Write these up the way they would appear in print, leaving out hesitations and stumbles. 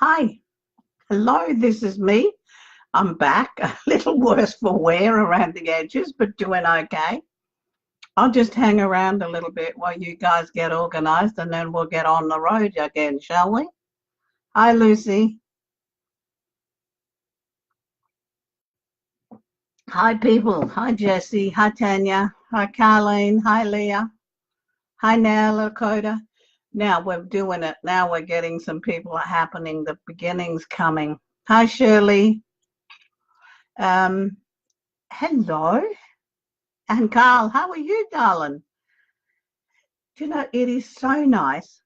Hi, hello, this is me. I'm back, a little worse for wear around the edges, but doing okay. I'll just hang around a little bit while you guys get organized and then we'll get on the road again, shall we? Hi, Lucy. Hi, people. Hi, Jesse. Hi, Tanya. Hi, Carlene. Hi, Leah. Hi, Nell, Lakota. Now we're doing it. Now we're getting some people happening. The beginning's coming. Hi, Shirley. Um, Hello. And Carl, how are you, darling? Do you know, it is so nice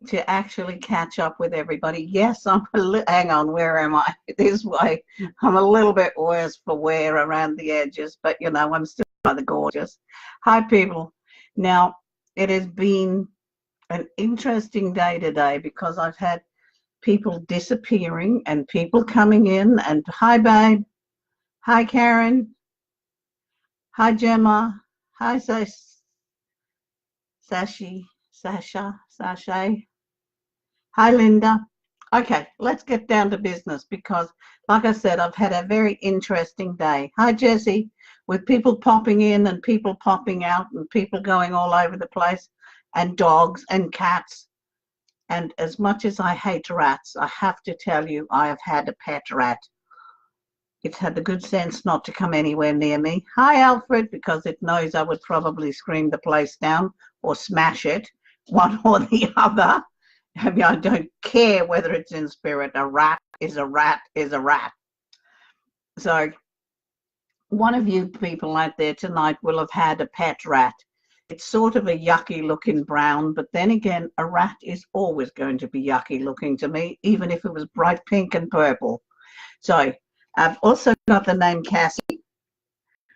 to actually catch up with everybody. Yes, hang on, where am I? This way. I'm a little bit worse for wear around the edges, but you know, I'm still rather gorgeous. Hi, people. Now, it has been an interesting day today because I've had people disappearing and people coming in. And hi, babe. Hi, Karen. Hi, Gemma. Hi, Sasha. Hi, Linda. Okay, let's get down to business because, like I said, I've had a very interesting day. Hi, Jesse, with people popping in and people popping out and people going all over the place, and dogs and cats. And as much as I hate rats, I have to tell you, I have had a pet rat. It's had the good sense not to come anywhere near me. Hi, Alfred, because it knows I would probably scream the place down or smash it, one or the other. I mean, I don't care whether it's in spirit. A rat is a rat is a rat. So one of you people out there tonight will have had a pet rat. It's sort of a yucky looking brown, but then again, a rat is always going to be yucky looking to me, even if it was bright pink and purple. So I've also got the name Cassie.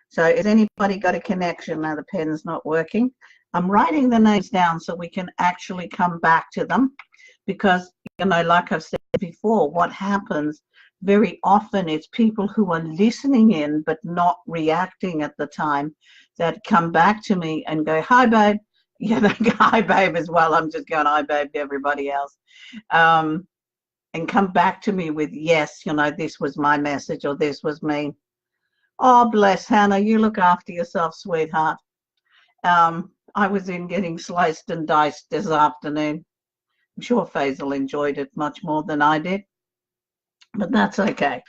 So has anybody got a connection? Now the pen's not working. I'm writing the names down so we can actually come back to them because, you know, like I've said before, what happens very often is people who are listening in but not reacting at the time that come back to me and go, hi, babe. Yeah, they go, hi, babe, as well. I'm just going, hi, babe, to everybody else. And come back to me with, yes, you know, this was my message or this was me. Oh, bless Hannah. You look after yourself, sweetheart. I was in getting sliced and diced this afternoon. I'm sure Faisal enjoyed it much more than I did, but that's okay.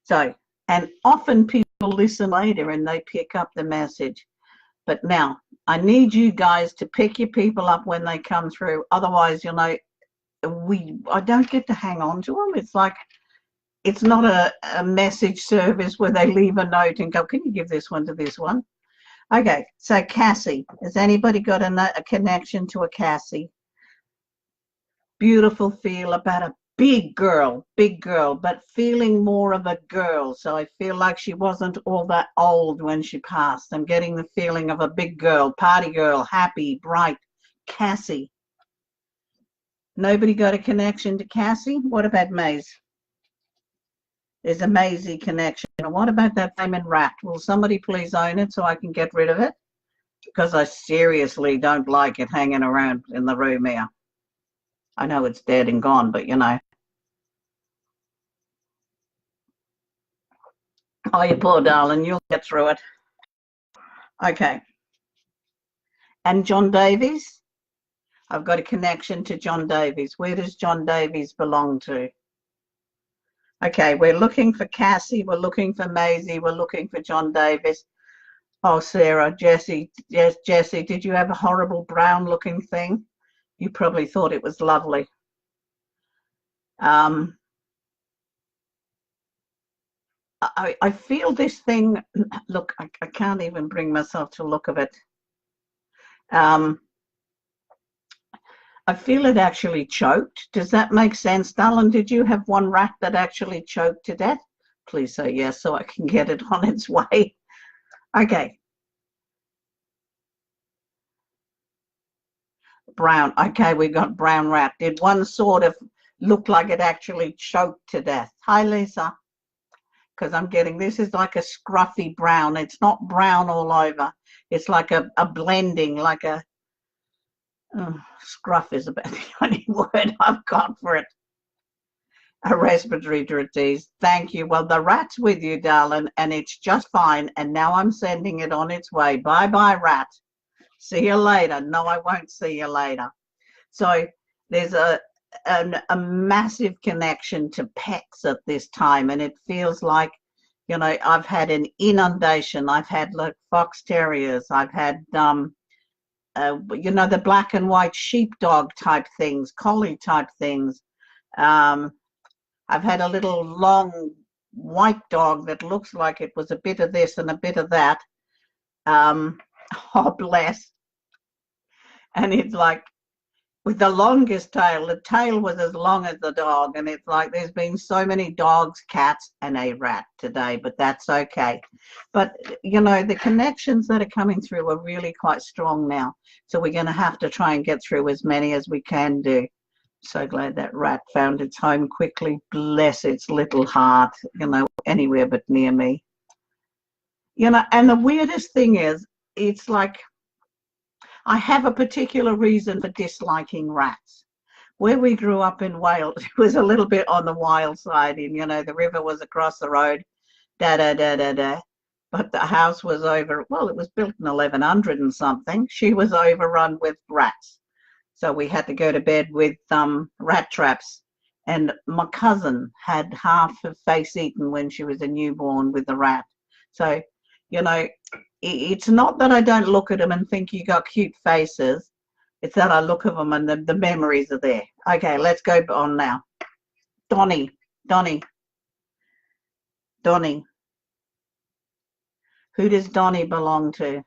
So, and often people listen later and they pick up the message. But now, I need you guys to pick your people up when they come through. Otherwise, you know, I don't get to hang on to them. It's like it's not a message service where they leave a note and go, can you give this one to this one? Okay, so Cassie, has anybody got a connection to a Cassie? Beautiful feel about a big girl, but feeling more of a girl. So I feel like she wasn't all that old when she passed. I'm getting the feeling of a big girl, party girl, happy, bright, Cassie. Nobody got a connection to Cassie? What about Maze? There's a Maisie connection. And what about that famous rat? Will somebody please own it so I can get rid of it? Because I seriously don't like it hanging around in the room here. I know it's dead and gone, but you know. Oh, you poor darling, you'll get through it. Okay. And John Davies? I've got a connection to John Davies. Where does John Davies belong to? Okay, we're looking for Cassie, we're looking for Maisie, we're looking for John Davies. Oh, Sarah, Jessie, yes, Jessie, did you have a horrible brown looking thing? You probably thought it was lovely. I feel this thing, look, I can't even bring myself to look of it. I feel it actually choked. Does that make sense, darling? Did you have one rat that actually choked to death? Please say yes so I can get it on its way. Okay. Brown. Okay, we got brown rat. Did one sort of look like it actually choked to death? Hi, Lisa. Because I'm getting, this is like a scruffy brown. It's not brown all over. It's like a blending, like a, scruff is about the only word I've got for it. a respiratory disease. Thank you. Well, the rat's with you, darling, and it's just fine. And now I'm sending it on its way. Bye-bye, rat. See you later. No, I won't see you later. So there's a massive connection to pets at this time, and it feels like, you know, I've had an inundation. I've had like fox terriers. I've had you know, the black and white sheepdog type things, collie type things. I've had a little long white dog that looks like it was a bit of this and a bit of that. Oh, bless. And it's like, with the longest tail, the tail was as long as the dog. And it's like, there's been so many dogs, cats, and a rat today, but that's okay. But, you know, the connections that are coming through are really quite strong now. So we're going to have to try and get through as many as we can do. So glad that rat found its home quickly. Bless its little heart, you know, anywhere but near me. You know, and the weirdest thing is, it's like, I have a particular reason for disliking rats. Where we grew up in Wales, it was a little bit on the wild side, and, you know, the river was across the road, da-da-da-da-da. But the house was over, well, it was built in 1100 and something. She was overrun with rats. So we had to go to bed with rat traps. And my cousin had half her face eaten when she was a newborn with the rat. So, you know, it's not that I don't look at them and think you got cute faces. It's that I look at them and the memories are there. Okay, let's go on now. Donnie. Who does Donnie belong to?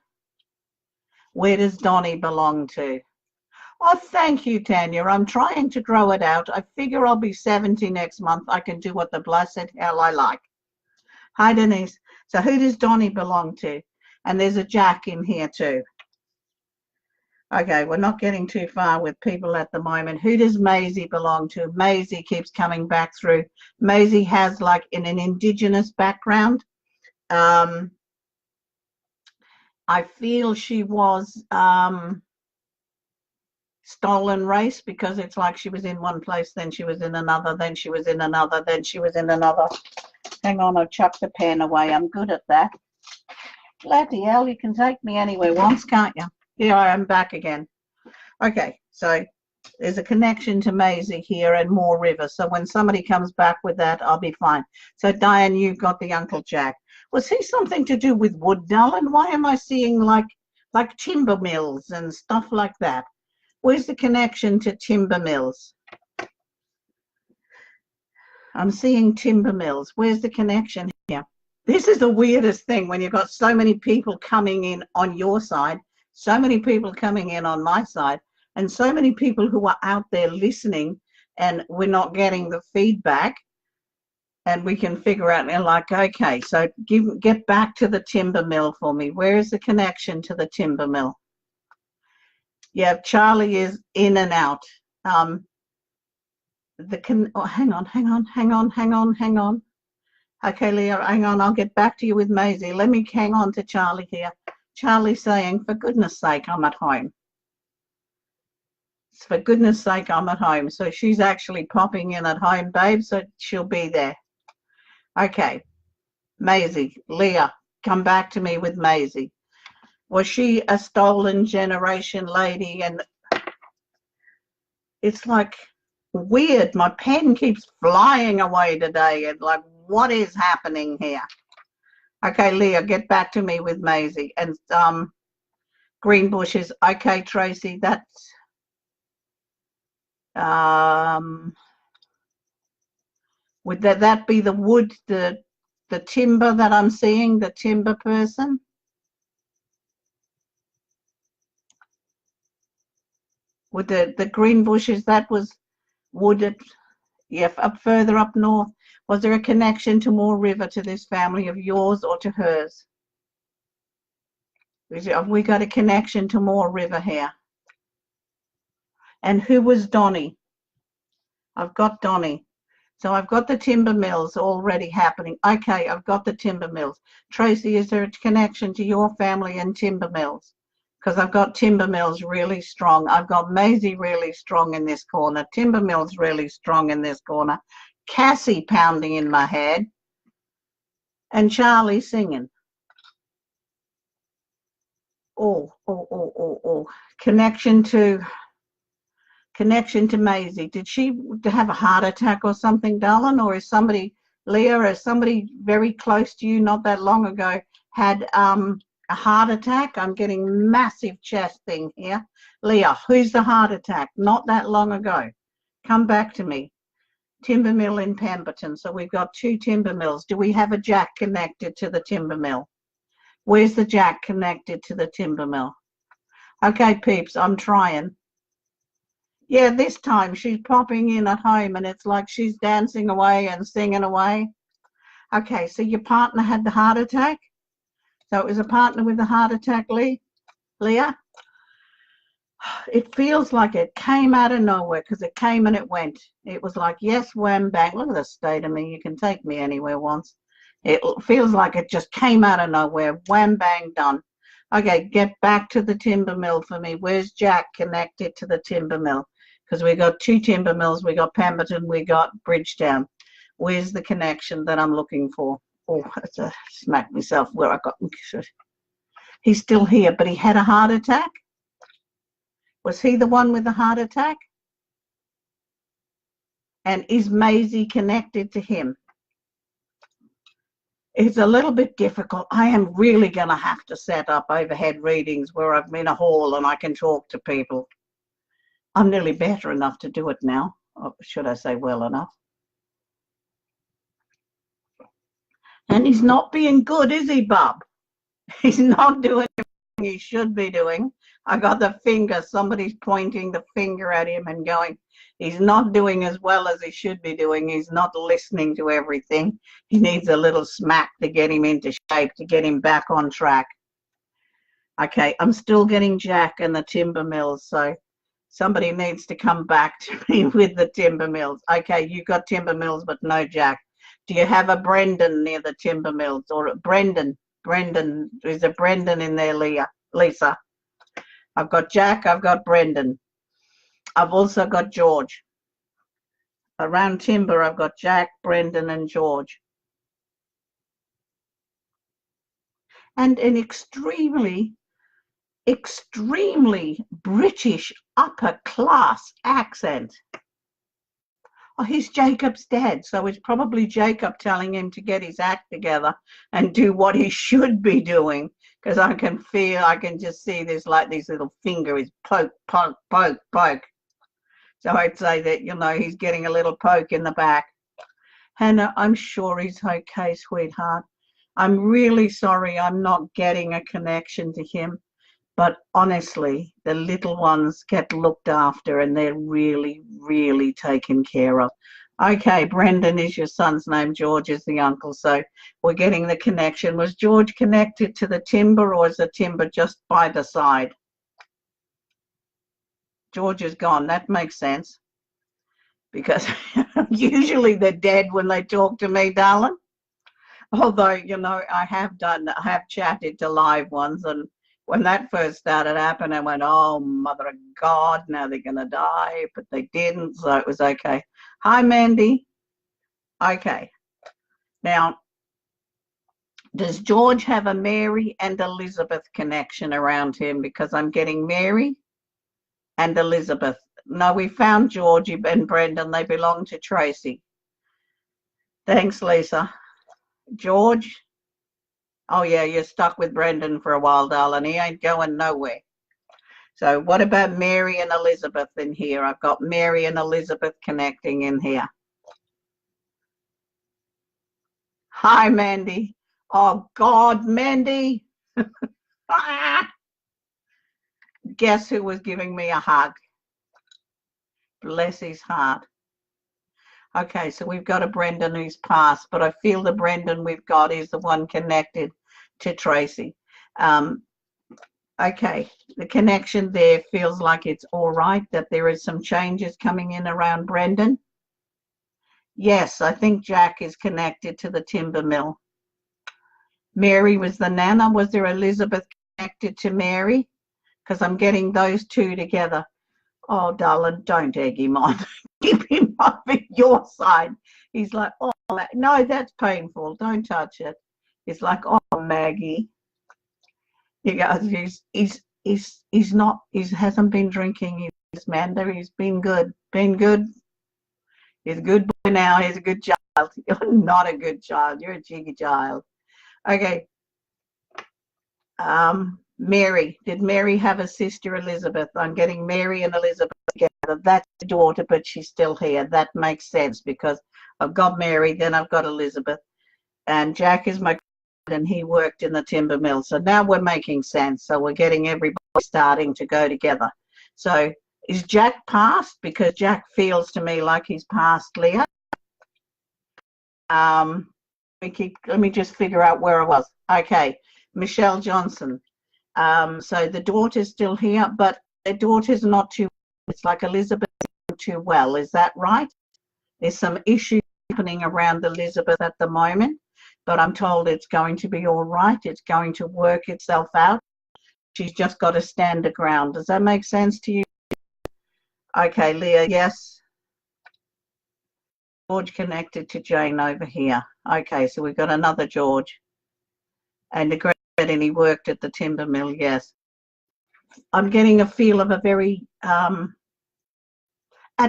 Where does Donnie belong to? Oh, thank you, Tanya. I'm trying to grow it out. I figure I'll be 70 next month. I can do what the blessed hell I like. Hi, Denise. So who does Donnie belong to? And there's a Jack in here too. Okay, we're not getting too far with people at the moment. Who does Maisie belong to? Maisie keeps coming back through. Maisie has like an Indigenous background. I feel she was stolen race, because it's like she was in one place, then she was in another, then she was in another, then she was in another. Hang on, I've chucked the pen away. I'm good at that. Bloody hell, you can take me anywhere once, can't you? Here I am back again. Okay, so there's a connection to Maisie here and Moore River. So when somebody comes back with that, I'll be fine. So Diane, you've got the Uncle Jack. Was he something to do with wood, darling? Why am I seeing like timber mills and stuff like that? Where's the connection to timber mills? I'm seeing timber mills. Where's the connection here? This is the weirdest thing when you've got so many people coming in on your side, so many people coming in on my side, and so many people who are out there listening, and we're not getting the feedback, and we can figure out, and like, okay, so get back to the timber mill for me. Where is the connection to the timber mill? Yeah, Charlie is in and out. Oh, hang on. Okay, Leah, hang on. I'll get back to you with Maisie. Let me hang on to Charlie here. Charlie saying, for goodness sake, I'm at home. For goodness sake, I'm at home. So she's actually popping in at home, babe, so she'll be there. Okay, Maisie, Leah, come back to me with Maisie. Was she a stolen generation lady? And it's like weird. My pen keeps flying away today. And like, what is happening here? Okay, Leah, get back to me with Maisie. And green bushes. Okay, Tracy, that's would that be the wood, the timber that I'm seeing, the timber person? With the green bushes, that was wooded, yeah, up further up north. Was there a connection to Moore River, to this family of yours or to hers? Have we got a connection to Moore River here? And who was Donnie? I've got Donnie. So I've got the timber mills already happening. Okay, I've got the timber mills. Tracy, is there a connection to your family and timber mills? Because I've got timber mills really strong. I've got Maisie really strong in this corner. Timber mills really strong in this corner. Cassie pounding in my head, and Charlie singing. Oh. Connection to Maisie. Did she have a heart attack or something, darling? Or is somebody, Leah, or somebody very close to you not that long ago had a heart attack? I'm getting massive chest thing here. Leah, who's the heart attack? Not that long ago. Come back to me. Timber mill in Pemberton. So we've got 2 timber mills. Do we have a jack connected to the timber mill? Where's the jack connected to the timber mill? Okay, peeps, I'm trying. Yeah, this time she's popping in at home and it's like she's dancing away and singing away. Okay, so your partner had the heart attack? So it was a partner with a heart attack, Leah? It feels like it came out of nowhere because it came and it went. It was like, yes, wham, bang. Look at the state of me. You can take me anywhere once. It feels like it just came out of nowhere. Wham, bang, done. Okay, get back to the timber mill for me. Where's Jack connected to the timber mill? Because we got 2 timber mills. We got Pemberton. We got Bridgetown. Where's the connection that I'm looking for? Oh, I smacked myself where I got. He's still here, but he had a heart attack. Was he the one with the heart attack? And is Maisie connected to him? It's a little bit difficult. I am really going to have to set up overhead readings where I'm in a hall and I can talk to people. I'm nearly better enough to do it now. Or should I say well enough? And he's not being good, is he, Bob? He's not doing everything he should be doing. I got the finger. Somebody's pointing the finger at him and going, he's not doing as well as he should be doing. He's not listening to everything. He needs a little smack to get him into shape, to get him back on track. Okay, I'm still getting Jack and the timber mills, so somebody needs to come back to me with the timber mills. Okay, you got timber mills, but no Jack. Do you have a Brendan near the timber mills? Or Brendan, is a Brendan in there, Lisa? I've got Jack, I've got Brendan. I've also got George. Around timber, I've got Jack, Brendan, and George. And an extremely British upper class accent. Oh, he's Jacob's dad, so it's probably Jacob telling him to get his act together and do what he should be doing. Because I can just see there's like these little fingers, poke. So I'd say that, he's getting a little poke in the back. Hannah, I'm sure he's okay, sweetheart. I'm really sorry I'm not getting a connection to him. But honestly, the little ones get looked after and they're really, really taken care of. Okay, Brendan is your son's name. George is the uncle. So we're getting the connection. Was George connected to the timber or is the timber just by the side? George is gone. That makes sense. Because usually they're dead when they talk to me, darling. Although, I have chatted to live ones, and when that first started happening, I went, oh, mother of God, now they're going to die. But they didn't, so it was okay. Hi, Mandy. Okay. Now, does George have a Mary and Elizabeth connection around him? Because I'm getting Mary and Elizabeth. No, we found Georgie and Brendan. They belong to Tracy. Thanks, Lisa. George? Oh, yeah, you're stuck with Brendan for a while, darling. He ain't going nowhere. So what about Mary and Elizabeth in here? I've got Mary and Elizabeth connecting in here. Hi, Mandy. Oh, God, Mandy. Guess who was giving me a hug? Bless his heart. Okay, so we've got a Brendan who's passed, but I feel the Brendan we've got is the one connected to Tracy. Okay, the connection there feels like it's all right, that there is some changes coming in around Brendan. Yes, I think Jack is connected to the timber mill. Mary was the nana. Was there Elizabeth connected to Mary? Because I'm getting those two together. Oh, darling, don't egg him on. Keep him over your side. He's like, oh, no, that's painful. Don't touch it. He's like, oh, Maggie. He goes, he's not, he hasn't been drinking his Manda. He's been good, been good. He's a good boy now. He's a good child. You're not a good child. You're a cheeky child. Okay. Mary. Did Mary have a sister, Elizabeth? I'm getting Mary and Elizabeth together. That's the daughter, but she's still here. That makes sense because I've got Mary, then I've got Elizabeth. And Jack is my cousin, and he worked in the timber mill. So now we're making sense. So we're getting everybody starting to go together. So is Jack past? Because Jack feels to me like he's past Leah. Let me just figure out where I was. Okay, Michelle Johnson. So the daughter's still here, but the daughter's not too, it's like Elizabeth isn't too well. Is that right? There's some issues happening around Elizabeth at the moment, but I'm told it's going to be all right. It's going to work itself out. She's just got to stand her ground. Does that make sense to you? Okay, Leah, yes. George connected to Jane over here. Okay, so we've got another George. And the great, and he worked at the timber mill, yes. I'm getting a feel of a very, at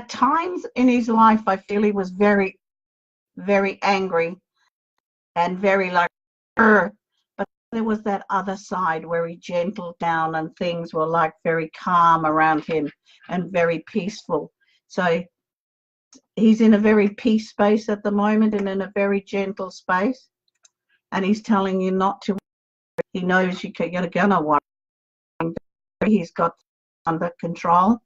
times in his life, I feel he was very, very angry and very like, but there was that other side where he gentled down and things were like very calm around him and very peaceful. So he's in a very peace space at the moment and in a very gentle space. And he's telling you not to, he knows you're going to worry. He's got under control.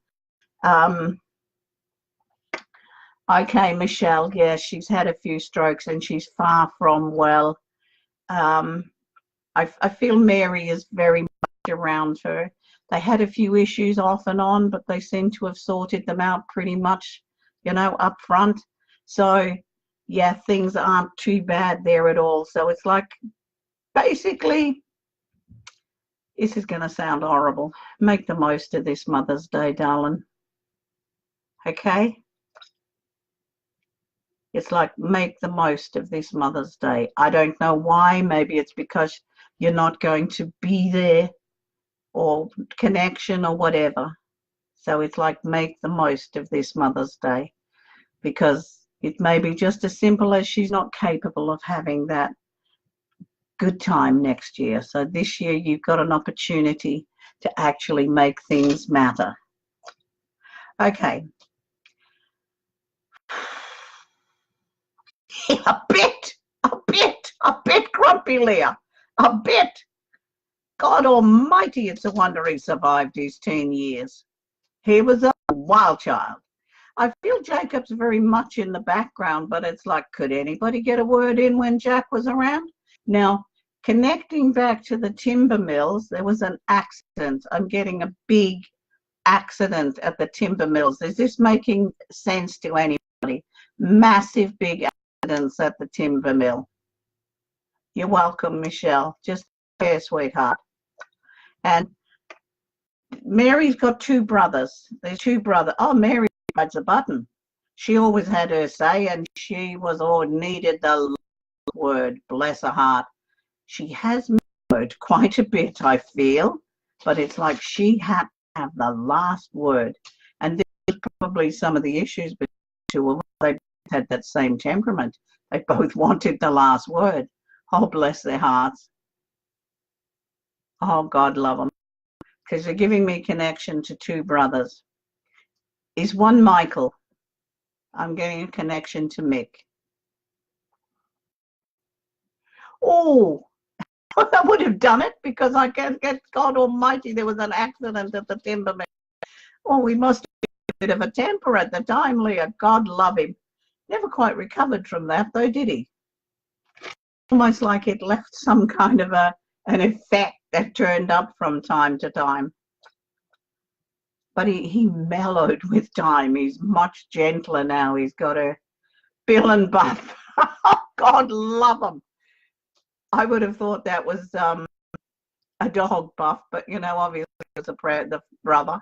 Okay, Michelle, yeah, she's had a few strokes and she's far from well. I feel Mary is very much around her. They had a few issues off and on, but they seem to have sorted them out pretty much, you know, up front. So, yeah, things aren't too bad there at all. So it's like, basically, this is going to sound horrible. Make the most of this Mother's Day, darling. Okay? It's like, make the most of this Mother's Day. I don't know why. Maybe it's because you're not going to be there or connection or whatever. So it's like, make the most of this Mother's Day because it may be just as simple as she's not capable of having that good time next year. So this year you've got an opportunity to actually make things matter. Okay. A bit grumpy, Leah. A bit. God almighty, it's a wonder he survived his teen years. He was a wild child. I feel Jacob's very much in the background, but it's like, could anybody get a word in when Jack was around? Now, connecting back to the timber mills, there was an accident. I'm getting a big accident at the timber mills. Is this making sense to anybody? Massive big accidents at the timber mill. You're welcome, Michelle. Just care, sweetheart. And Mary's got two brothers. There's two brothers. Oh, Mary rides a button. She always had her say, and she was all needed the word. Bless her heart. She has mellowed quite a bit, I feel, but it's like she had to have the last word. And this is probably some of the issues between the two. They had that same temperament. They both wanted the last word. Oh, bless their hearts. Oh, God love them. Because they're giving me connection to two brothers. Is one Michael? I'm getting a connection to Mick. Oh, I would have done it because I can't get, God almighty, there was an accident at the timber mill. Oh, we must have a bit of a temper at the time, Leah. God love him. Never quite recovered from that, though, did he? Almost like it left some kind of an effect that turned up from time to time. But he mellowed with time. He's much gentler now. He's got a Bill and Buff. God love him. I would have thought that was a dog, Buff, but you know, obviously it was the brother.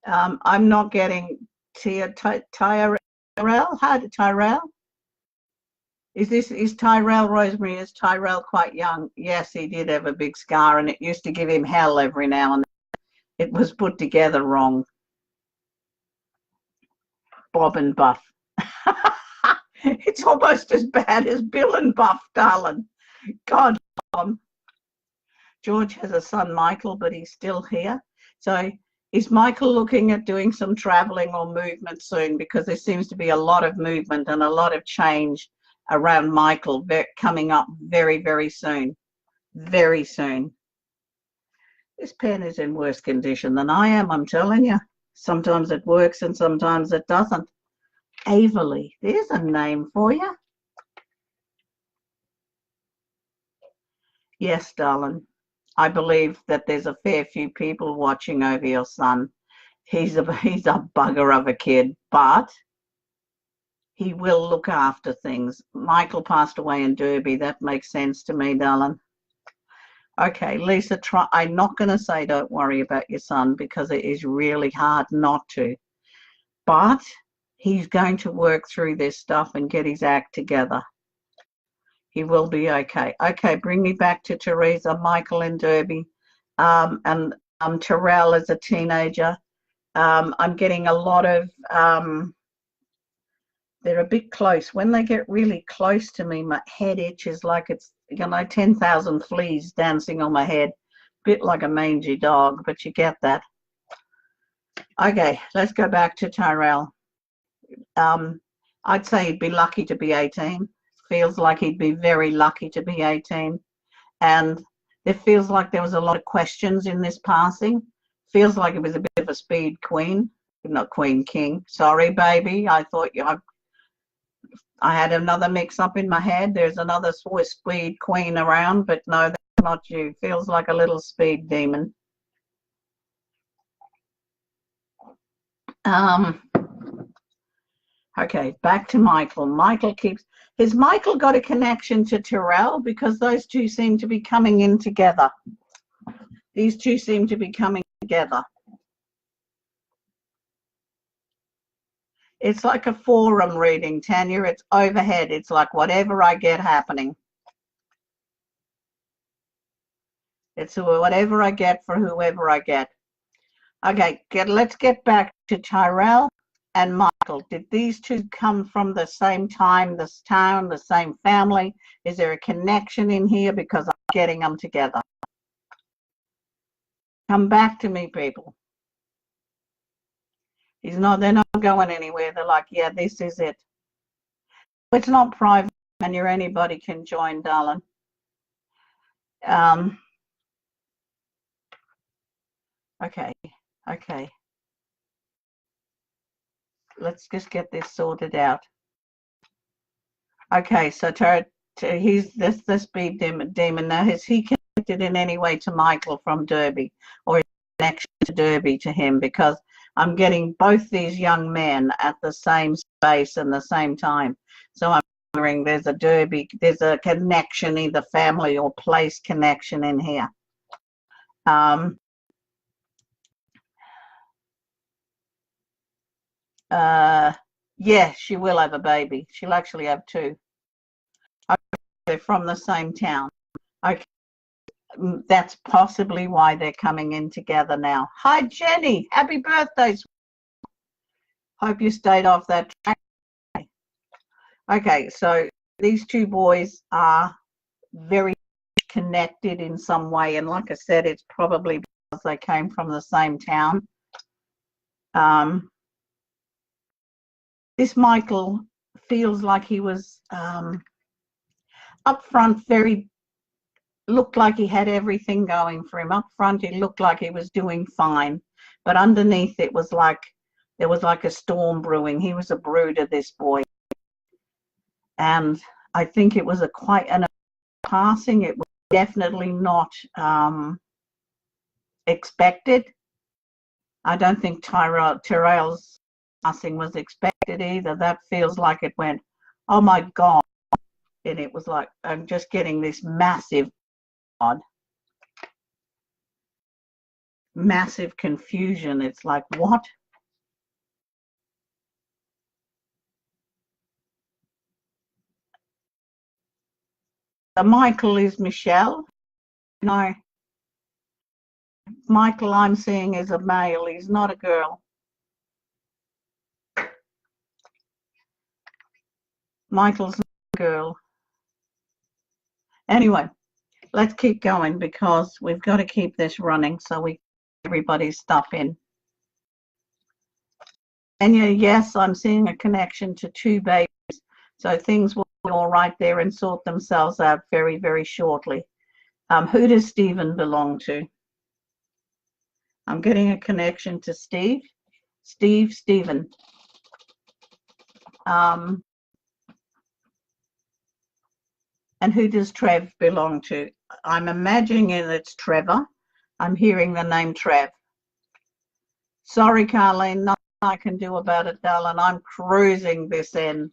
I'm not getting Tyrell. Tyrell? Is Tyrell, Rosemary, is Tyrell quite young? Yes, he did have a big scar and it used to give him hell every now and then. It was put together wrong. Bob and Buff. It's almost as bad as Bill and Buff, darling. God. George has a son, Michael, but he's still here. So is Michael looking at doing some traveling or movement soon? Because there seems to be a lot of movement and a lot of change around Michael coming up very, very soon. Very soon. This pen is in worse condition than I am, I'm telling you. Sometimes it works and sometimes it doesn't. Averly, there's a name for you. Yes, darling. I believe that there's a fair few people watching over your son. He's a bugger of a kid, but he will look after things. Michael passed away in Derby. That makes sense to me, darling. Okay, Lisa, I'm not going to say don't worry about your son because it is really hard not to. But he's going to work through this stuff and get his act together. He will be okay. Okay, bring me back to Teresa, Michael in Derby, and Terrell as a teenager. I'm getting a lot of, they're a bit close. When they get really close to me, my head itches like it's, 10,000 fleas dancing on my head. Bit like a mangy dog, but you get that. Okay, let's go back to Tyrell. I'd say he'd be lucky to be 18. Feels like he'd be very lucky to be 18. And it feels like there was a lot of questions in this passing. Feels like it was a bit of a speed queen, not queen king. Sorry, baby. I thought I had another mix up in my head. There's another Swiss speed queen around, but no, that's not you. Feels like a little speed demon. Okay, back to Michael. Has Michael got a connection to Terrell? Because those two seem to be coming in together. These two seem to be coming together. It's like a forum reading, Tanya. It's overhead. It's like whatever I get happening. It's whatever I get for whoever I get. Okay, let's get back to Tyrell and Michael. Did these two come from the same time, this town, the same family? Is there a connection in here? Because I'm getting them together. Come back to me, people. They're not going anywhere. They're like, yeah, this is it. It's not private and anybody can join, darling. Okay. Let's just get this sorted out. Okay, so he's this big demon now. Has he connected in any way to Michael from Derby, or is connection to Derby to him? Because I'm getting both these young men at the same space and the same time. So I'm wondering there's a connection, either family or place connection in here. Yeah, she will have a baby. She'll actually have two. Okay, they're from the same town. Okay, that's possibly why they're coming in together now. Hi, Jenny. Happy birthday. Hope you stayed off that track. Okay, so these two boys are very connected in some way. And like I said, it's probably because they came from the same town. This Michael feels like he was up front, looked like he had everything going for him. Up front, he looked like he was doing fine, but underneath it was like there was like a storm brewing. He was a brooder, this boy, and I think it was quite an passing. It was definitely not expected. I don't think Tyrell's passing was expected either. That feels like it went, oh my God. And it was like, I'm just getting this massive God. massive confusion. It's like, what? So Michael is Michelle. No, Michael I'm seeing is a male. He's not a girl. Michael's not a girl. Anyway, let's keep going because we've got to keep this running so we get everybody's stuff in. And yes, I'm seeing a connection to 2 babies. So things will be all right there and sort themselves out very, very shortly. Who does Stephen belong to? I'm getting a connection to Steve. Stephen. And who does Trev belong to? I'm imagining it's Trevor. I'm hearing the name Trev. Sorry, Carlene, nothing I can do about it, darling. I'm cruising this end.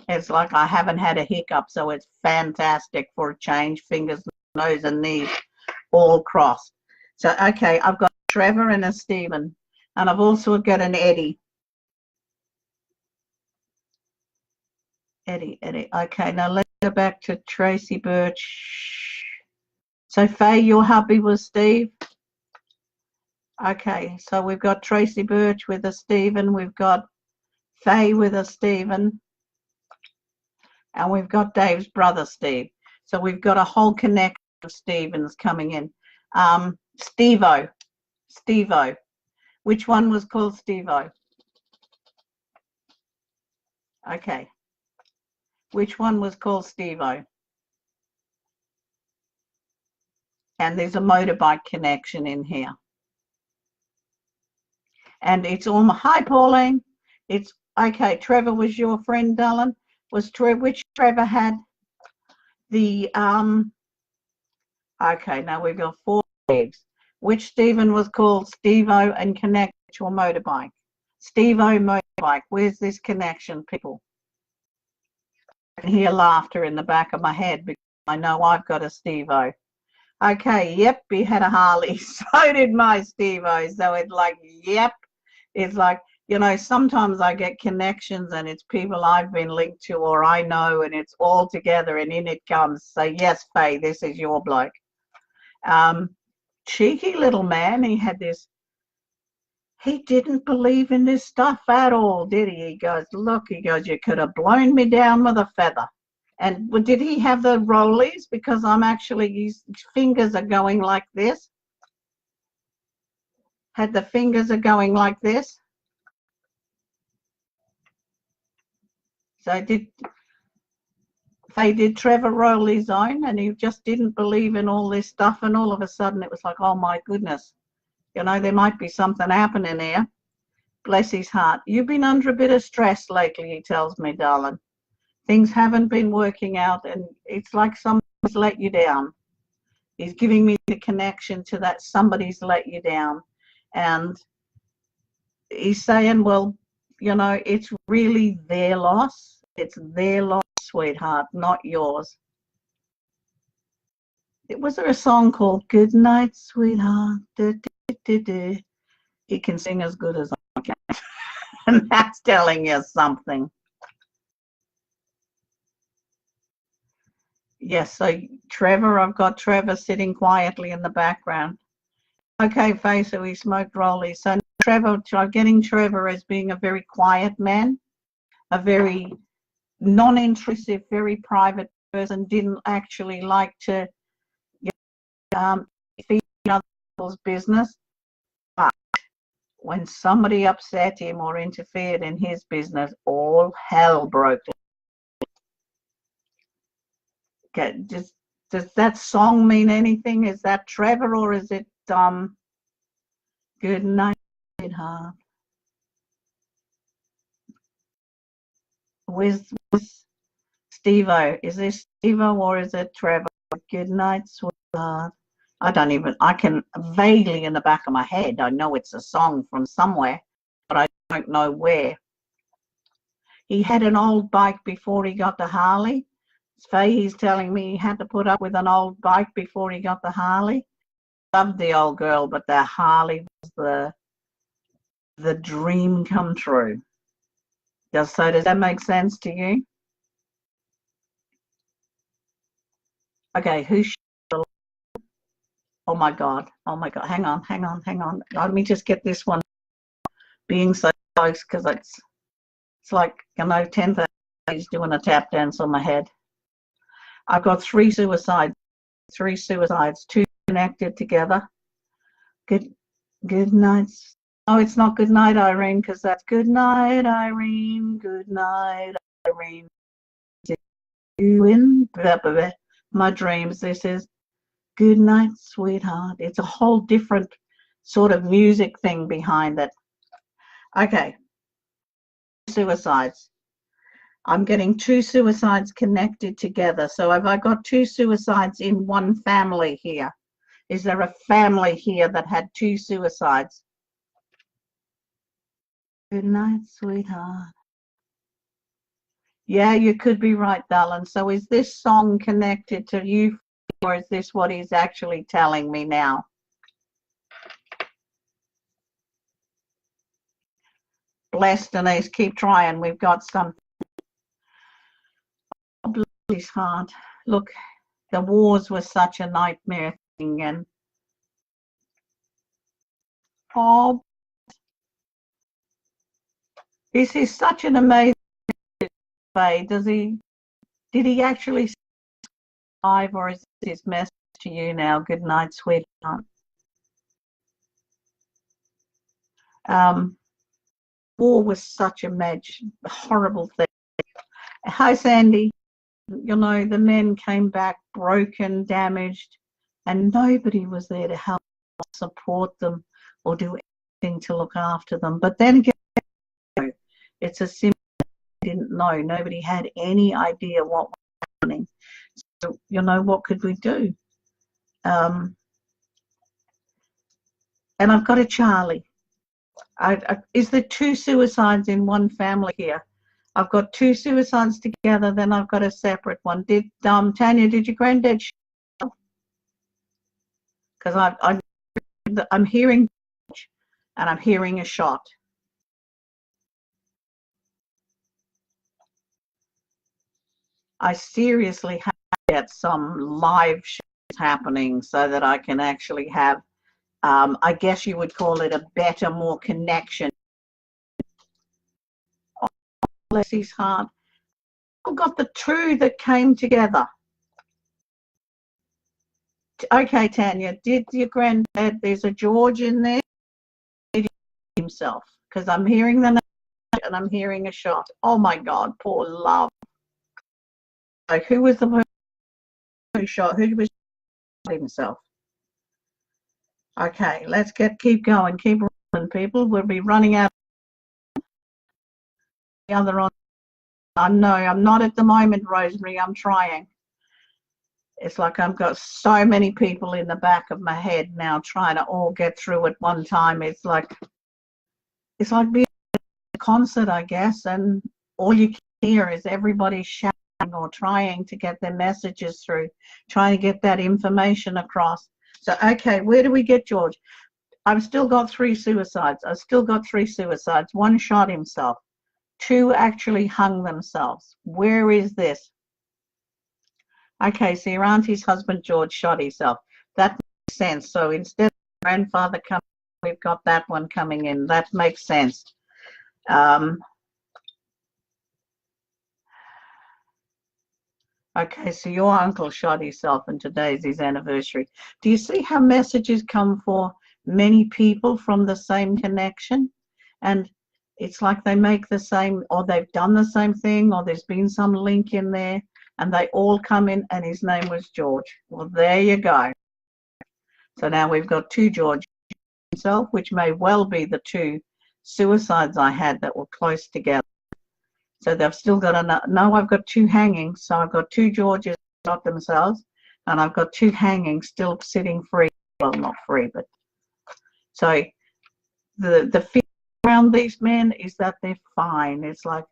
It's like I haven't had a hiccup, so it's fantastic for a change. Fingers, nose, and knees all crossed. So, okay, I've got Trevor and a Stephen, and I've also got an Eddie. Eddie. Okay, now let's go back to Tracy Birch. So, Faye, your hubby was Steve? Okay, so we've got Tracy Birch with a Stephen, we've got Faye with a Stephen, and we've got Dave's brother Steve. So we've got a whole connection of Stevens coming in. Steve-O. Which one was called Steve-O? Okay. Which one was called Steve-O? And there's a motorbike connection in here. And it's all, hi Pauline. It's, okay, Trevor was your friend, darling. Was which Trevor had the, okay, now we've got 4 Steves. Which Stephen was called Steve-O and connected to a motorbike? Steve-O motorbike. Where's this connection, people? I can hear laughter in the back of my head because I know I've got a Steve-O. Okay, yep, he had a Harley. So did my Steve-O. So it's like, yep. It's like, you know, sometimes I get connections and it's people I've been linked to or I know, and it's all together and in it comes. So yes, Faye, this is your bloke. Cheeky little man. He had this, he didn't believe in this stuff at all, did he? He goes, look, he goes, you could have blown me down with a feather. And did he have the rollies? Because I'm actually, his fingers are going like this. Had the fingers are going like this. So they did Trevor roll his own, and he just didn't believe in all this stuff, and all of a sudden it was like, oh my goodness, you know, there might be something happening here. Bless his heart. You've been under a bit of stress lately, he tells me, darling. Things haven't been working out, and it's like somebody's let you down. He's giving me the connection to that somebody's let you down. And he's saying, well, you know, it's really their loss. It's their loss, sweetheart, not yours. Was there a song called Good Night, Sweetheart? He can sing as good as I can. And that's telling you something. Yes, so Trevor, I've got Trevor sitting quietly in the background. Okay, Faye, so he smoked rollies. So Trevor, I'm getting Trevor as being a very quiet man, a very non-intrusive, very private person, didn't actually like to feed other people's business. But when somebody upset him or interfered in his business, all hell broke loose. Okay, does that song mean anything? Is that Trevor or is it Good Night, Sweetheart? Where's Steve-O? Is this Steve-O or is it Trevor? Good night, sweetheart. I can vaguely in the back of my head, I know it's a song from somewhere, but I don't know where. He had an old bike before he got the Harley. Faye, he's telling me he had to put up with an old bike before he got the Harley. loved the old girl, but that Harley was the dream come true. Does that make sense to you? Okay, oh my God, hang on. Let me just get this one being so close, because it's like, 10,000 doing a tap dance on my head. I've got three suicides, two connected together. Good nights. Oh, it's not good night, Irene, because that's good night, Irene. Good night, Irene. You in my dreams. This is good night, sweetheart. It's a whole different sort of music thing behind it. Okay. Suicides. I'm getting two suicides connected together. So have I got two suicides in one family here? Is there a family here that had two suicides? Good night, sweetheart. Yeah, you could be right, darling. So is this song connected to you, or is this what he's actually telling me now? Bless, Denise. Keep trying. We've got some. Oh, bless his heart. Look, the wars were such a nightmare thing, and oh, this is such an amazing way. Did he actually survive, or is his message to you now? Good night, sweetheart. War was such a horrible thing. Hi, Sandy. The men came back broken, damaged, and nobody was there to help support them or do anything to look after them. But then again, it's a simple didn't know. Nobody had any idea what was happening. So, what could we do? And I've got a Charlie. Is there two suicides in one family here? I've got two suicides together, then I've got a separate one. Tanya, did your granddad? Because I'm hearing and I'm hearing a shot. I seriously have to get some live shows happening so that I can actually have, I guess you would call it a better, more connection. Oh, bless his heart. I've got the two that came together. Okay, Tanya, did your granddad, there's a George in there, did he himself? Because I'm hearing the name and I'm hearing a shot. Oh my God, poor love. Like, who was the person who shot? Who was himself? Okay, let's keep going, keep running, people. We'll be running out. The other on. I know I'm not at the moment, Rosemary. I'm trying. It's like I've got so many people in the back of my head now trying to all get through at one time. It's like being at a concert, I guess, and all you can hear is everybody shouting or trying to get their messages through, trying to get that information across. So, okay, where do we get George? I've still got three suicides. One shot himself. Two actually hung themselves. Where is this? Okay, so your auntie's husband, George, shot himself. That makes sense. So instead of grandfather coming, we've got that one coming in. That makes sense. Okay, so your uncle shot himself and today's his anniversary. Do you see how messages come for many people from the same connection? And it's like they make the same, or they've done the same thing, or there's been some link in there, and they all come in, and his name was George. Well, there you go. So now we've got two George himself, which may well be the two suicides I had that were close together. So they've still got no, I've got two hangings. So I've got two Georges shot themselves, and I've got two hangings still sitting free. Well, not free, but so the fear around these men is that they're fine. It's like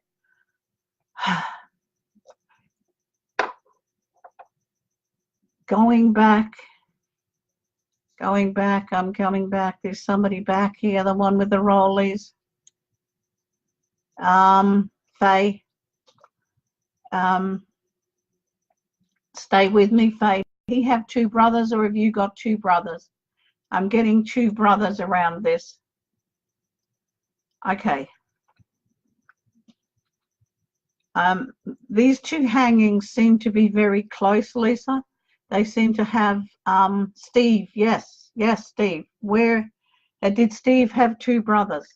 going back Going back, I'm coming back. There's somebody back here, the one with the rollies. Faye. Stay with me, Faye. Did he have two brothers or have you got two brothers? I'm getting two brothers around this. Okay. These two hangings seem to be very close, Lisa. They seem to have Steve. Yes, Steve. Where did Steve have two brothers?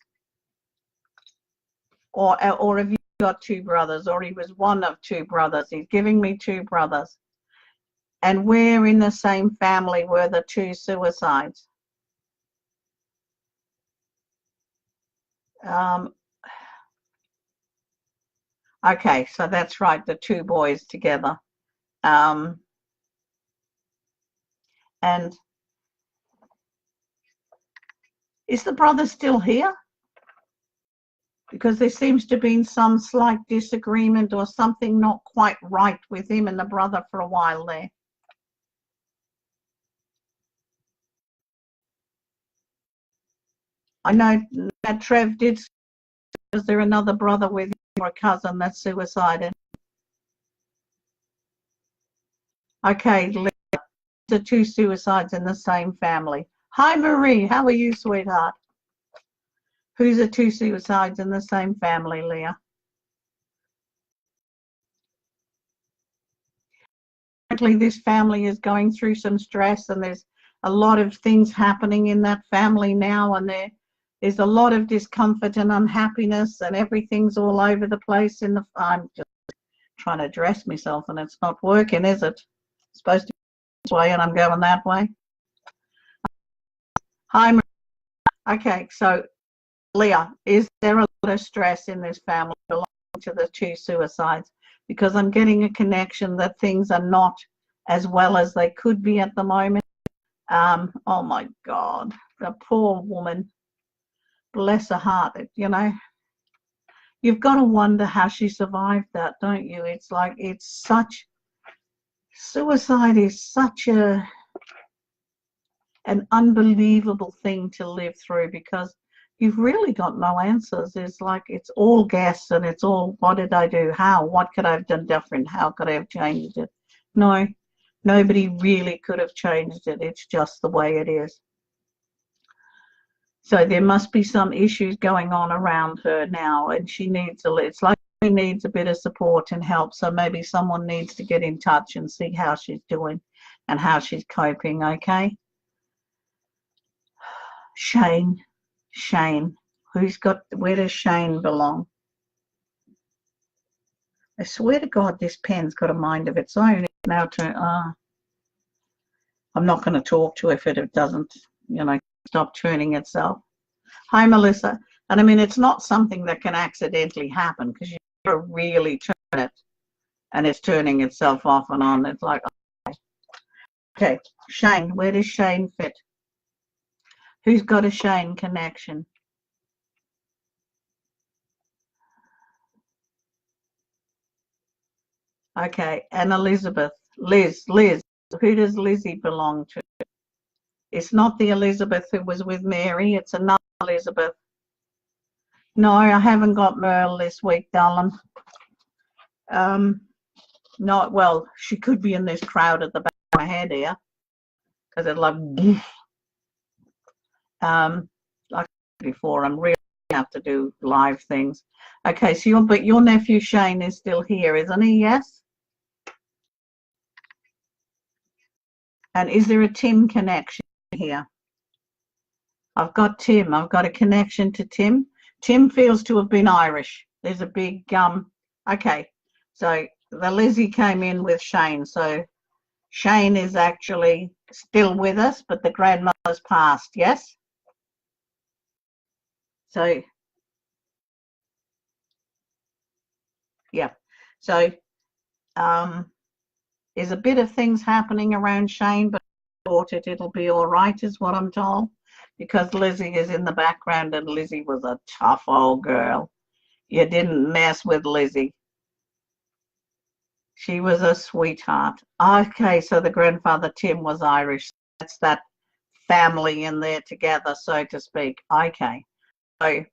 Or have you got two brothers? Or he was one of two brothers? He's giving me two brothers. And where in the same family were the two suicides? Okay, so that's right, the two boys together. And is the brother still here? Because there seems to have been some slight disagreement or something not quite right with him and the brother for a while there. I know that Trev did. Is there another brother with him or a cousin that's suicided? Okay, the two suicides in the same family. Hi, Marie. How are you, sweetheart? Who's the two suicides in the same family, Leah? Apparently, this family is going through some stress, and there's a lot of things happening in that family now, and there's a lot of discomfort and unhappiness, and everything's all over the place. I'm just trying to dress myself, and it's not working, is it? It's supposed to be this way, and I'm going that way. Hi, Marie. Okay, so Leah, is there a lot of stress in this family belonging to the two suicides? Because I'm getting a connection that things are not as well as they could be at the moment. Oh my God, the poor woman, bless her heart, you know. You've got to wonder how she survived that, don't you? It's like, suicide is such an unbelievable thing to live through, because you've really got no answers. It's like, it's all guess, and it's all, what did I do? How? What could I have done different? How could I have changed it? No, nobody really could have changed it. It's just the way it is. So there must be some issues going on around her now, and it's like she needs a bit of support and help. So maybe someone needs to get in touch and see how she's doing and how she's coping, okay? Shane. Where does Shane belong? I swear to God, this pen's got a mind of its own. It's now I'm not going to talk to it if it doesn't, stop turning itself. Hi, Melissa. And I mean, it's not something that can accidentally happen, because you've got to really turn it, and it's turning itself off and on. It's like, okay, Shane, where does Shane fit? Who's got a Shane connection? Okay, and Elizabeth. Liz. Who does Lizzie belong to? It's not the Elizabeth who was with Mary. It's another Elizabeth. No, I haven't got Merle this week, darling. No, well, she could be in this crowd at the back of my head here, because it's like, like before, I'm really have to do live things. Okay, so your nephew Shane is still here, isn't he? Yes. And is there a Tim connection here? I've got Tim. I've got a connection to Tim. Tim feels to have been Irish. There's a big okay, so the Lizzie came in with Shane. So Shane is actually still with us, but the grandmother's passed, yes? So, yeah. So there's a bit of things happening around Shane, but I thought it'll be all right, is what I'm told, because Lizzie is in the background, and Lizzie was a tough old girl. You didn't mess with Lizzie. She was a sweetheart. Okay, so the grandfather Tim was Irish. That's that family in there together, so to speak. Okay. So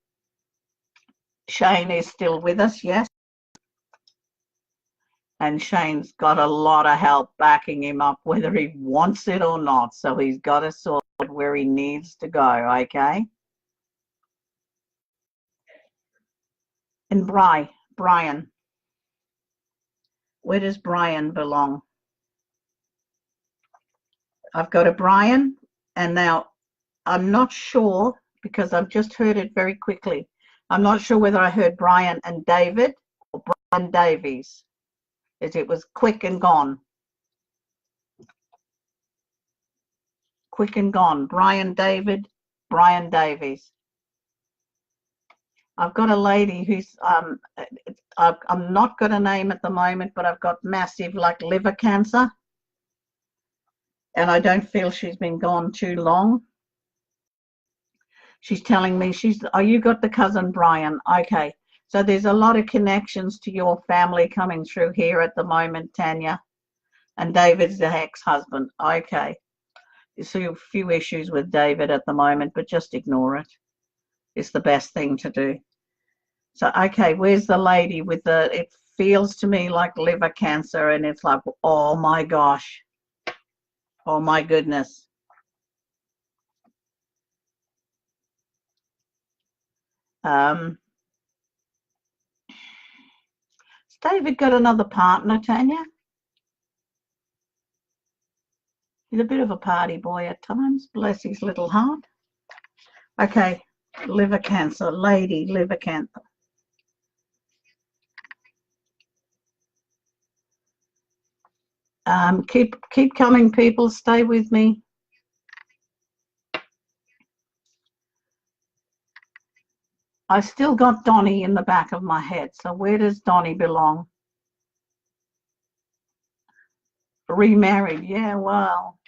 Shane is still with us, yes? And Shane's got a lot of help backing him up, whether he wants it or not. So he's got to sort where he needs to go, okay? And Brian, where does Brian belong? I've got a Brian, and now I'm not sure because I've just heard it very quickly. I'm not sure whether I heard Brian and David or Brian Davies. It was quick and gone. Quick and gone. Brian David, Brian Davies. I've got a lady who's, I'm not got a name at the moment, but I've got massive like liver cancer. And I don't feel she's been gone too long. She's telling me oh, you got the cousin Brian. Okay. So there's a lot of connections to your family coming through here at the moment, Tanya. And David's the ex-husband. Okay. You see a few issues with David at the moment, but just ignore it. It's the best thing to do. So, okay, where's the lady with it feels to me like liver cancer, and it's like, oh my gosh. Oh my goodness. Has David got another partner, Tanya? He's a bit of a party boy at times, bless his little heart. Okay, liver cancer, lady, liver cancer. Keep coming, people, stay with me. I still got Donnie in the back of my head, so where does Donnie belong? Remarried, yeah, well,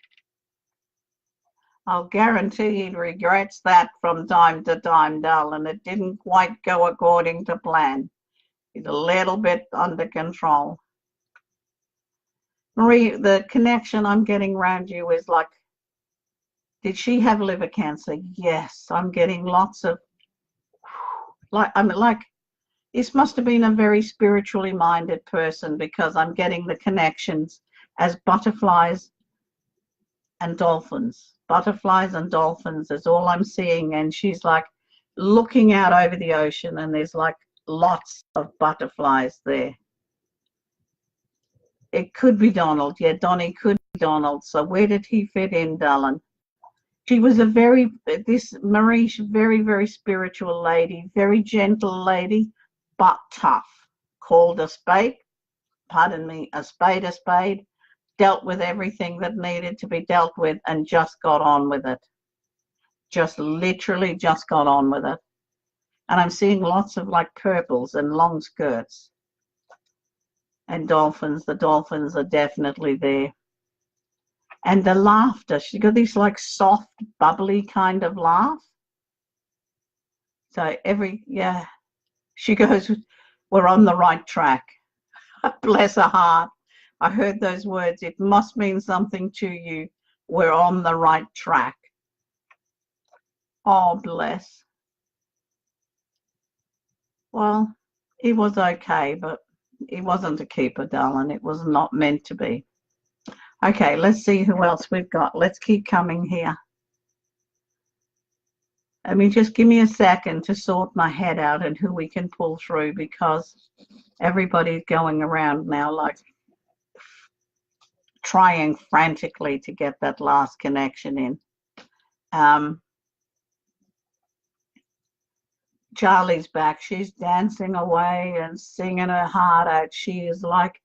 I'll guarantee he regrets that from time to time, darling. It didn't quite go according to plan. He's a little bit under control. Marie, the connection I'm getting around you is like, did she have liver cancer? Yes, I'm getting lots of, this must have been a very spiritually minded person because I'm getting the connections as butterflies and dolphins. Butterflies and dolphins is all I'm seeing, and she's like looking out over the ocean and there's like lots of butterflies there. It could be Donald. Yeah, Donnie could be Donald. So where did he fit in, darling? She was very, very spiritual lady, very gentle lady, but tough. Called a spade, pardon me, a spade, dealt with everything that needed to be dealt with and just got on with it. Just literally just got on with it. And I'm seeing lots of like purples and long skirts. And dolphins, the dolphins are definitely there. And the laughter, she's got this like soft, bubbly kind of laugh. So yeah, she goes, we're on the right track. Bless her heart. I heard those words. It must mean something to you. We're on the right track. Oh, bless. Well, he was okay, but he wasn't a keeper, darling. It was not meant to be. Okay, let's see who else we've got. Let's keep coming here. I mean, just give me a second to sort my head out and who we can pull through because everybody's going around now like trying frantically to get that last connection in. Charlie's back. She's dancing away and singing her heart out. She is like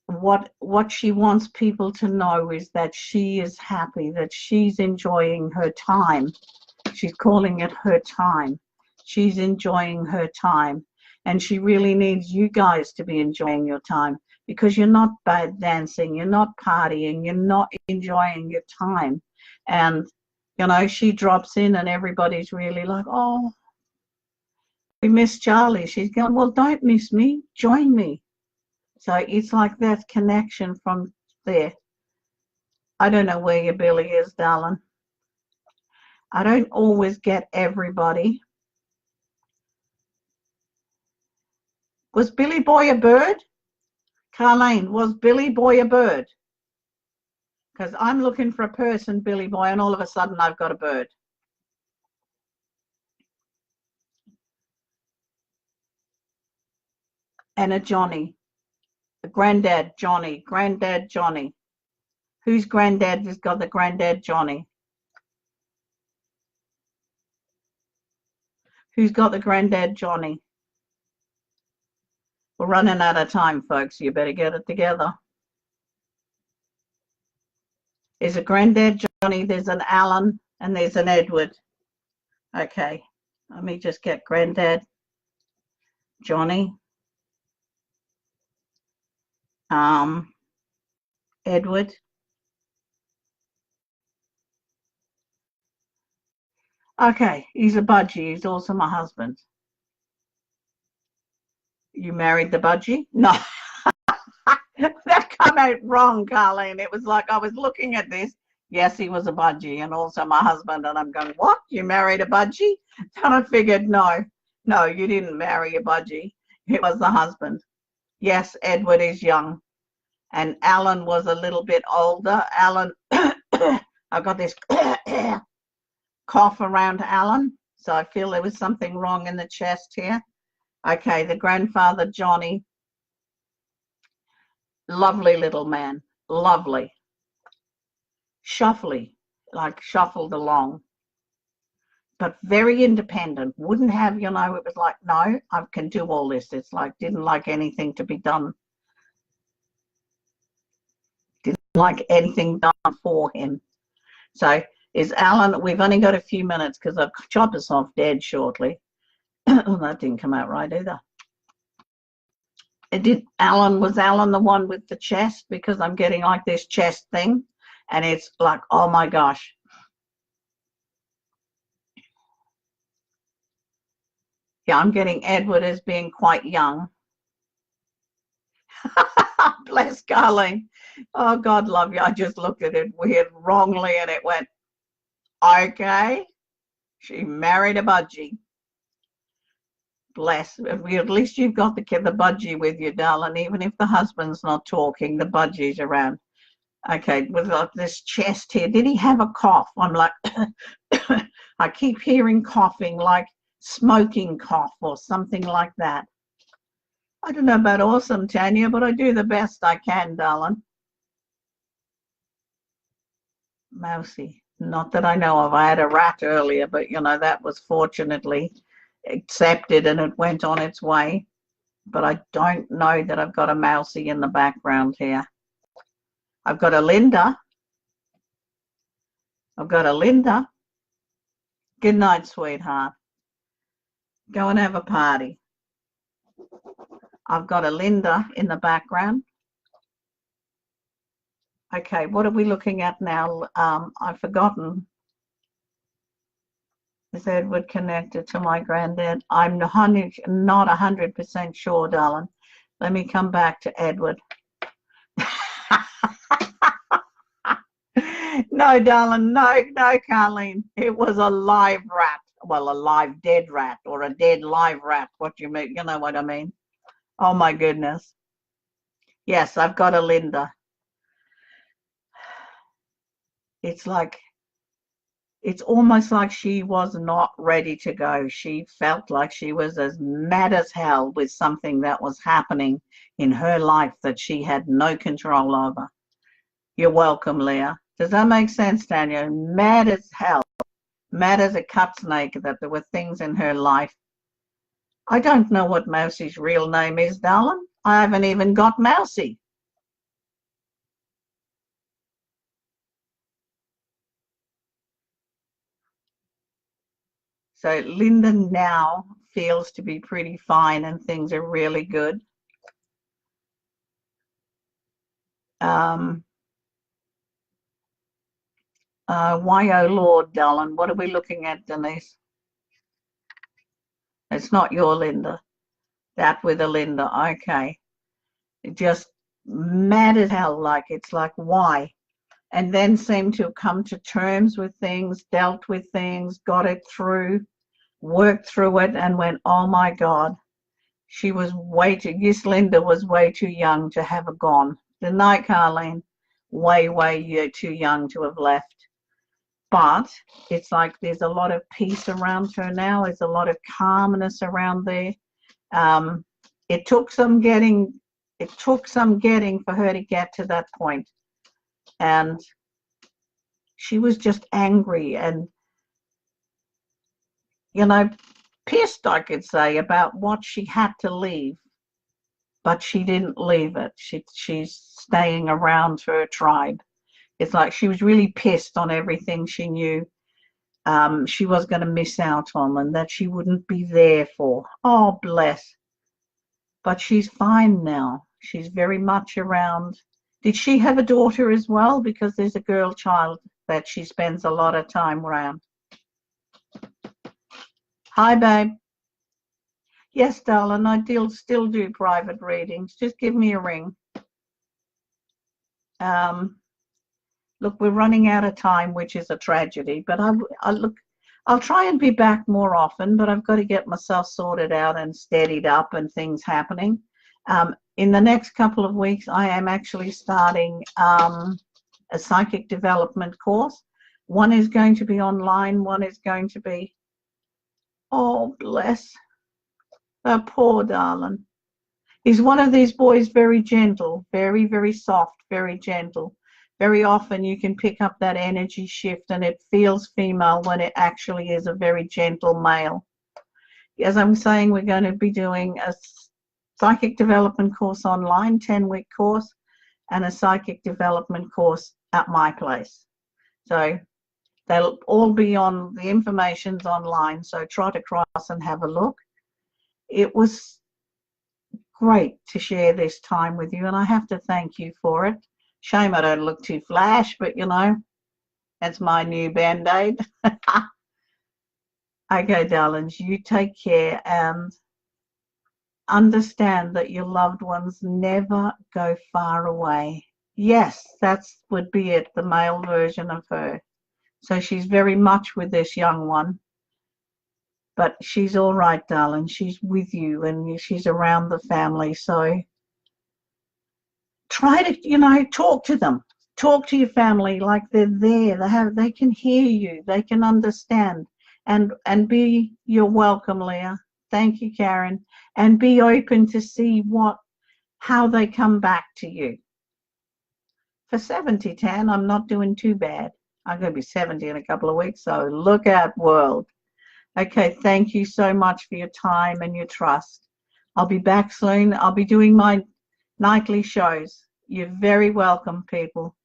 what she wants people to know is that she is happy, that she's enjoying her time. She's calling it her time. She's enjoying her time. And she really needs you guys to be enjoying your time because you're not bad dancing, you're not partying, you're not enjoying your time. And, you know, she drops in and everybody's really like, oh, we miss Charlie. She's going, well, don't miss me, join me. So it's like that connection from there. I don't know where your Billy is, darling. I don't always get everybody. Was Billy Boy a bird? Carlene, was Billy Boy a bird? Because I'm looking for a person, Billy Boy, and all of a sudden I've got a bird. And a Johnny. Granddad Johnny. Granddad Johnny. Whose granddad has got the granddad Johnny? Who's got the granddad Johnny? We're running out of time, folks. You better get it together. There's a granddad Johnny, there's an Alan, and there's an Edward. Okay, let me just get granddad Johnny. Edward. Okay, he's a budgie. He's also my husband. You married the budgie? No. That came out wrong, Carlene. It was like I was looking at this. Yes, he was a budgie and also my husband. And I'm going, what? You married a budgie? And I figured, no, you didn't marry a budgie. It was the husband. Yes, Edward is young. And Alan was a little bit older. Alan, I got this cough around Alan. So I feel there was something wrong in the chest here. Okay, the grandfather, Johnny. Lovely little man, lovely. Shuffly, like shuffled along, but very independent. Wouldn't have, it was like, no, I can do all this. It's like, didn't like anything to be done. Didn't like anything done for him. So is Alan, we've only got a few minutes because I've chopped us off dead shortly. Oh, that didn't come out right either. Was Alan the one with the chest? Because I'm getting like this chest thing and it's like, oh my gosh. Yeah, I'm getting Edward as being quite young. Bless Carlene. Oh, God love you. I just looked at it weird wrongly and it went, okay. She married a budgie. Bless. At least you've got the budgie with you, darling. Even if the husband's not talking, the budgie's around. Okay, with like this chest here. Did he have a cough? I'm like, I keep hearing coughing, like smoking cough or something like that. I don't know about awesome, Tanya, but I do the best I can, darling. Mousy. Not that I know of. I had a rat earlier, but that was fortunately accepted and it went on its way. But I don't know that I've got a mousy in the background here. I've got a Linda. Good night, sweetheart. Go and have a party. I've got a Linda in the background. Okay, what are we looking at now? I've forgotten. Is Edward connected to my granddad? I'm not 100% sure, darling. Let me come back to Edward. No, darling, no, Carlene. It was a live rat. Well, a live dead rat or a dead live rat. What you mean? You know what I mean? Oh, my goodness. Yes, I've got a Linda. It's almost like she was not ready to go. She felt like she was as mad as hell with something that was happening in her life that she had no control over. You're welcome, Leah. Does that make sense, Tanya? Mad as hell. Mad as a cut snake that there were things in her life. I don't know what Mousie's real name is, darling. I haven't even got Mousie. So Linda now feels to be pretty fine and things are really good. Why, oh Lord, darling, what are we looking at, Denise? It's not your Linda. That with a Linda, okay. It just mad as hell, like it's like, why? and then seemed to have come to terms with things, dealt with things, got it through, worked through it, and went, oh my God, she was way too, yes, Linda was way too young to have gone. Good night, Carlene. Way too young to have left. But it's like there's a lot of peace around her now. There's a lot of calmness around there. It took some getting for her to get to that point. And she was just angry and, you know, pissed, I could say, about what she had to leave. But she didn't leave it. She's staying around her tribe. It's like she was really pissed on everything she knew she was going to miss out on and that she wouldn't be there for. Oh, bless. But she's fine now. She's very much around. Did she have a daughter as well? Because there's a girl child that she spends a lot of time around. Hi, babe. Yes, darling, I still do private readings. Just give me a ring. Look, we're running out of time, which is a tragedy, but I'll try and be back more often, but I've got to get myself sorted out and steadied up and things happening. In the next couple of weeks, I am actually starting a psychic development course. One is going to be online, one is going to be, oh, bless, the poor darling. He's one of these boys, very gentle, very, very soft, very gentle. Very often you can pick up that energy shift and it feels female when it actually is a very gentle male. As I'm saying, we're going to be doing a psychic development course online, 10-week course, and a psychic development course at my place. So they'll all be on, the information's online, so trot across and have a look. It was great to share this time with you, and I have to thank you for it. Shame I don't look too flash, but you know, that's my new Band-Aid. Okay, darlings, you take care and understand that your loved ones never go far away. Yes, that would be it, the male version of her. So she's very much with this young one. But she's all right, darling. She's with you and she's around the family. So try to, you know, talk to them. Talk to your family like they're there. They can hear you. They can understand. And be, you're welcome, Leah. Thank you, Karen. And be open to see how they come back to you. For 70-10, I'm not doing too bad. I'm going to be 70 in a couple of weeks, so look out, world. Okay, thank you so much for your time and your trust. I'll be back soon. I'll be doing my nightly shows. You're very welcome, people.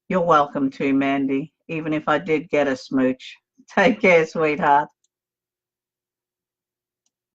You're welcome too, Mandy, even if I did get a smooch. Take care, sweetheart.